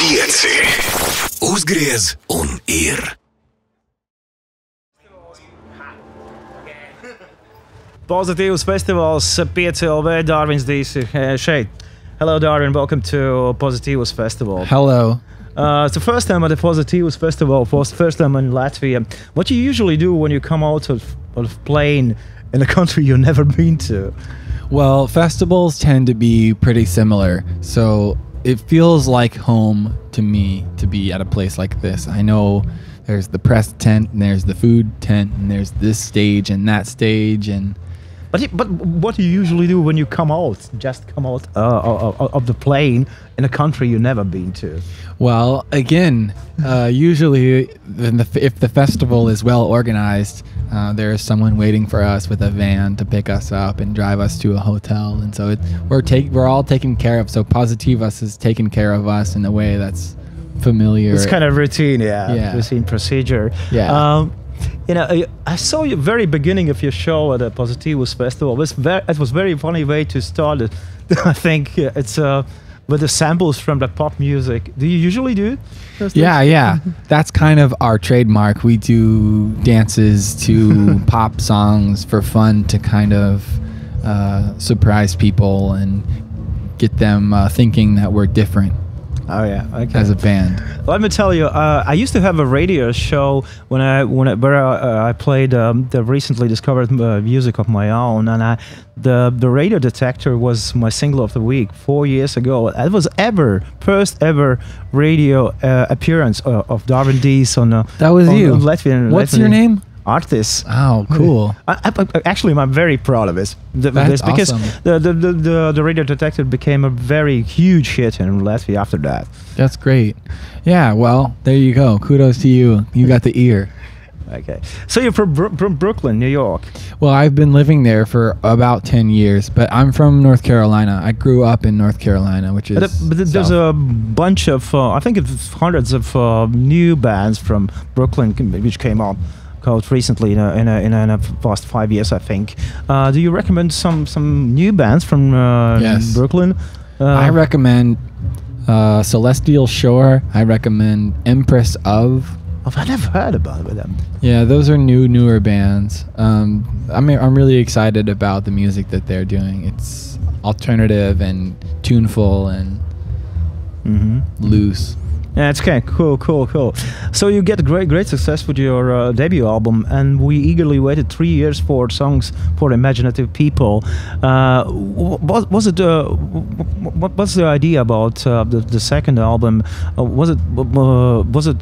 5. Uzgriez un ir. Positivus festivals, PieciLV, Darwin Deez šeit. Hello Darwin, welcome to Positivus Festival. Hello. It's the first time at the Positivus Festival, first time in Latvia. What do you usually do when you come out of plane in a country you've never been to? Well, festivals tend to be pretty similar, so it feels like home to me to be at a place like this. I know there's the press tent, and there's the food tent, and there's this stage and that stage, and But what do you usually do when you come out? Just come out of the plane in a country you've never been to? well, again, usually if the festival is well organized, there is someone waiting for us with a van to pick us up and drive us to a hotel, and so we're all taken care of. So Positivus is taking care of us in a way that's familiar. It's kind of routine, Yeah. routine procedure. Yeah. You know, I saw you very beginning of your show at the Positivus Festival. It was very funny way to start it. I think it's with the samples from the pop music. Do you usually do those things? Yeah. That's kind of our trademark. We do dances to pop songs for fun to kind of surprise people and get them thinking that we're different. Oh yeah, okay. As a band. Let me tell you, I used to have a radio show where I played the recently discovered music of my own, and the radio detector was my single of the week 4 years ago. It was first ever radio appearance of Darwin Deez on That was on, you. on Latvian. What's your name? Artist. Oh, cool. Actually, I'm very proud of it. That's because awesome. the radio detector became a very huge hit in Latvia after that. That's great. Yeah, well, there you go. Kudos to you. You got the ear. Okay. So you're from Brooklyn, New York. Well, I've been living there for about 10 years, but I'm from North Carolina. I grew up in North Carolina, which is But there's south. a bunch of, I think it's hundreds of new bands from Brooklyn which came out recently in a past 5 years, I think. Do you recommend some new bands from Yes. Brooklyn? I recommend Celestial Shore. I recommend Empress of. I've never heard about them. Yeah, those are newer bands. I'm really excited about the music that they're doing. It's alternative and tuneful and loose. Yeah, it's okay. Cool. So you get great success with your debut album, and we eagerly waited 3 years for songs for imaginative people. What was the idea about the second album? Was it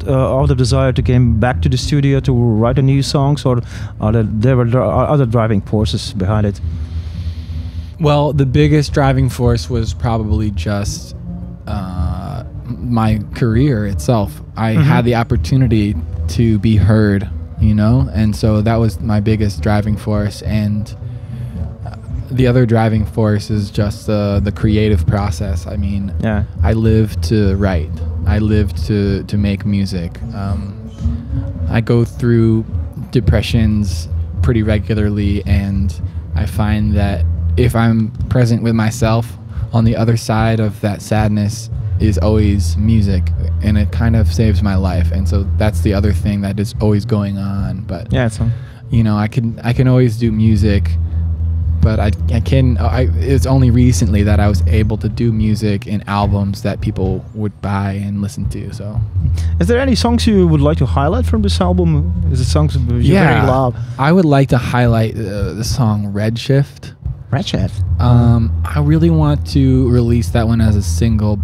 out of desire to come back to the studio to write a new songs, or there were other driving forces behind it? Well, the biggest driving force was probably just my career itself. I had the opportunity to be heard, and so that was my biggest driving force. And the other driving force is just the creative process. I mean, Yeah. I live to write. I live to make music. I go through depressions pretty regularly, and I find that if I'm present with myself, on the other side of that sadness is always music, and it kind of saves my life. And so that's the other thing that is always going on. But Yeah, so. I can always do music, but it's only recently that I was able to do music in albums that people would buy and listen to. So Is there any songs you would like to highlight from this album? Is it songs you very love? I would like to highlight the song Redshift. Redshift. I really want to release that one as a single.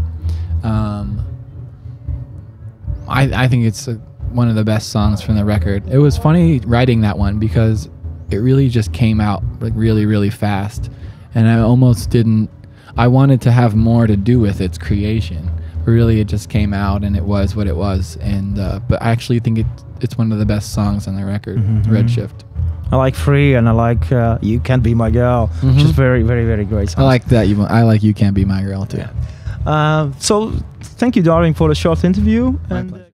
I think it's one of the best songs from the record. It was funny writing that one because it really just came out like really, really fast, and I almost didn't. I wanted to have more to do with its creation. Really, it just came out and it was what it was. And but I actually think it's one of the best songs on the record, Redshift. I like Free, and I like You Can't Be My Girl, which is very, very, very great songs. I like that. I like You Can't Be My Girl too. So thank you, Darwin, for the short interview. My And pleasure.